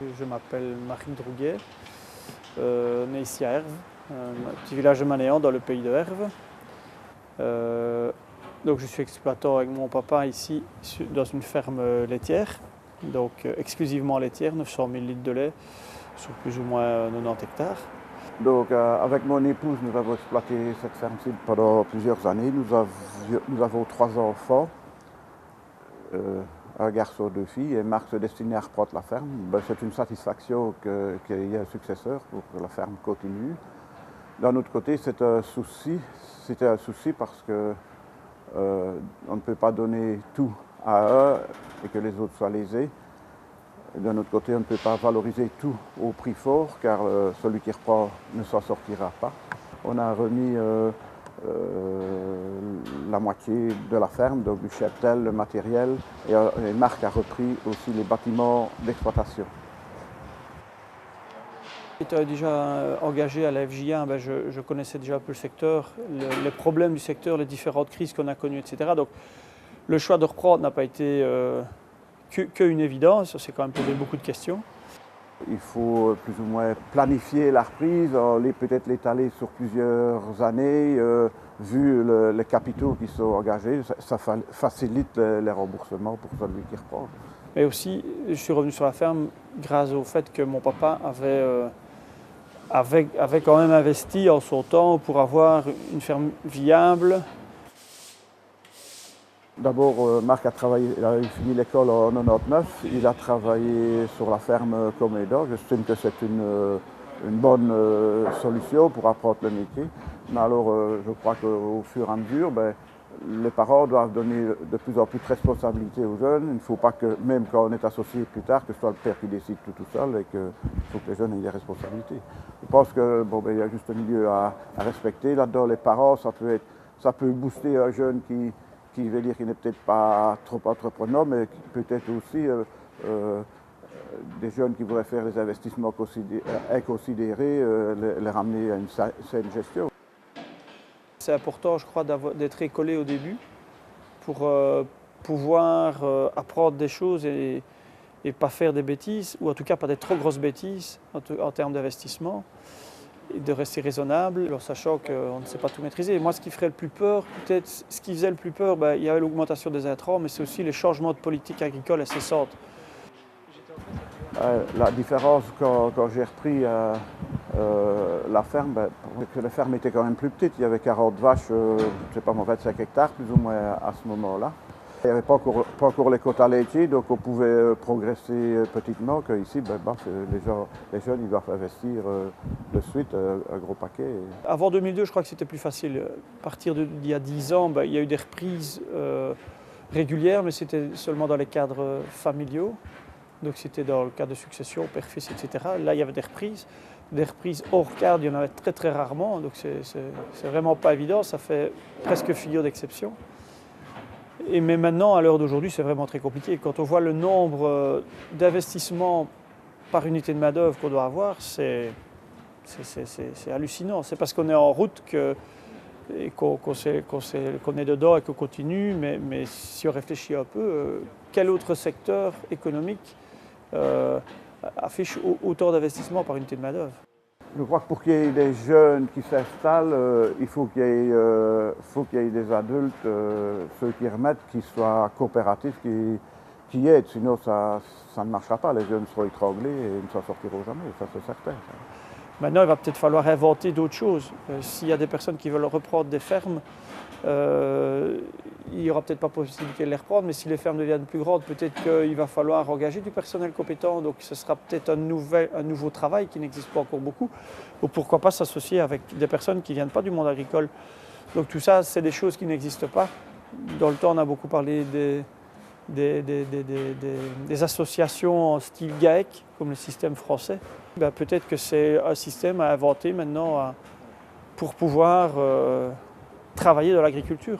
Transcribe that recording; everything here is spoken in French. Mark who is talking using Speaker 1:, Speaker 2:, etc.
Speaker 1: Je m'appelle Marc Drouguet, né ici à Herve, un petit village de Manéan dans le pays de Herve. Donc je suis exploitant avec mon papa ici dans une ferme laitière, donc exclusivement laitière, 900 000 litres de lait sur plus ou moins 90 hectares.
Speaker 2: Donc avec mon épouse, nous avons exploité cette ferme-ci pendant plusieurs années. Nous avons 3 enfants, un garçon, 2 filles, et Marc se destinait à reprendre la ferme. C'est une satisfaction qu'il y ait un successeur pour que la ferme continue. D'un autre côté, c'était un souci parce que on ne peut pas donner tout à un et que les autres soient lésés. D'un autre côté, on ne peut pas valoriser tout au prix fort car celui qui reprend ne s'en sortira pas. On a remis la moitié de la ferme, donc du cheptel, le matériel, et Marc a repris aussi les bâtiments d'exploitation.
Speaker 1: Étant déjà engagé à la FJ1, je connaissais déjà un peu le secteur, les problèmes du secteur, les différentes crises qu'on a connues, etc. Donc le choix de reprendre n'a pas été qu'une évidence, c'est quand même posé beaucoup de questions.
Speaker 2: Il faut plus ou moins planifier la reprise, peut-être l'étaler sur plusieurs années, vu les capitaux qui sont engagés, ça facilite les remboursements pour celui qui reprend.
Speaker 1: Mais aussi, je suis revenu sur la ferme grâce au fait que mon papa avait quand même investi en son temps pour avoir une ferme viable.
Speaker 2: D'abord, Marc il a fini l'école en 1999, il a travaillé sur la ferme comme aidant. J'estime que c'est une bonne solution pour apprendre le métier. Mais alors, je crois qu'au fur et à mesure, les parents doivent donner de plus en plus de responsabilités aux jeunes. Il ne faut pas que, même quand on est associé plus tard, que ce soit le père qui décide tout seul et qu'il faut que les jeunes aient des responsabilités. Je pense qu'il y a juste un milieu à respecter. Là-dedans, les parents, ça peut booster un jeune qui veut dire qu'il n'est peut-être pas trop entrepreneur, mais peut-être aussi des jeunes qui voudraient faire des investissements inconsidérés, les ramener à une saine gestion.
Speaker 1: C'est important, je crois, d'être écolé au début pour pouvoir apprendre des choses et pas faire des bêtises, ou en tout cas pas des trop grosses bêtises en termes d'investissement, et de rester raisonnable, en sachant qu'on ne sait pas tout maîtriser. Moi, ce qui ferait le plus peur, peut-être ce qui faisait le plus peur, il y avait l'augmentation des intrants, mais c'est aussi les changements de politique agricole incessantes.
Speaker 2: La différence quand j'ai repris la ferme, que la ferme était quand même plus petite. Il y avait 40 vaches, je ne sais pas, 25 hectares plus ou moins à ce moment-là. Il n'y avait pas encore les quotas laitiers, donc on pouvait progresser petitement. Ici, les jeunes ils doivent investir de suite un gros paquet.
Speaker 1: Avant 2002, je crois que c'était plus facile. À partir d'il y a 10 ans, il y a eu des reprises régulières, mais c'était seulement dans les cadres familiaux. Donc c'était dans le cadre de succession, père-fils, etc. Là, il y avait des reprises. Des reprises hors cadre, il y en avait très très rarement. Donc c'est vraiment pas évident, ça fait presque figure d'exception. Mais maintenant, à l'heure d'aujourd'hui, c'est vraiment très compliqué. Quand on voit le nombre d'investissements par unité de main-d'œuvre qu'on doit avoir, c'est hallucinant. C'est parce qu'on est en route qu'on est dedans et qu'on continue. Mais si on réfléchit un peu, quel autre secteur économique affiche autant d'investissements par unité de main-d'œuvre?
Speaker 2: Je crois que pour qu'il y ait des jeunes qui s'installent, il faut qu'il y ait des adultes, ceux qui remettent, qui soient coopératifs, qui aident. Sinon, ça ne marchera pas. Les jeunes seront étranglés et ils ne s'en sortiront jamais, ça c'est certain.
Speaker 1: Maintenant, il va peut-être falloir inventer d'autres choses. S'il y a des personnes qui veulent reprendre des fermes, il n'y aura peut-être pas possibilité de les reprendre, mais si les fermes deviennent plus grandes, peut-être qu'il va falloir engager du personnel compétent, donc ce sera peut-être un nouveau travail qui n'existe pas encore beaucoup, ou pourquoi pas s'associer avec des personnes qui ne viennent pas du monde agricole. Donc tout ça, c'est des choses qui n'existent pas. Dans le temps, on a beaucoup parlé des associations en style GAEC, comme le système français. Peut-être que c'est un système à inventer maintenant pour pouvoir travailler dans l'agriculture.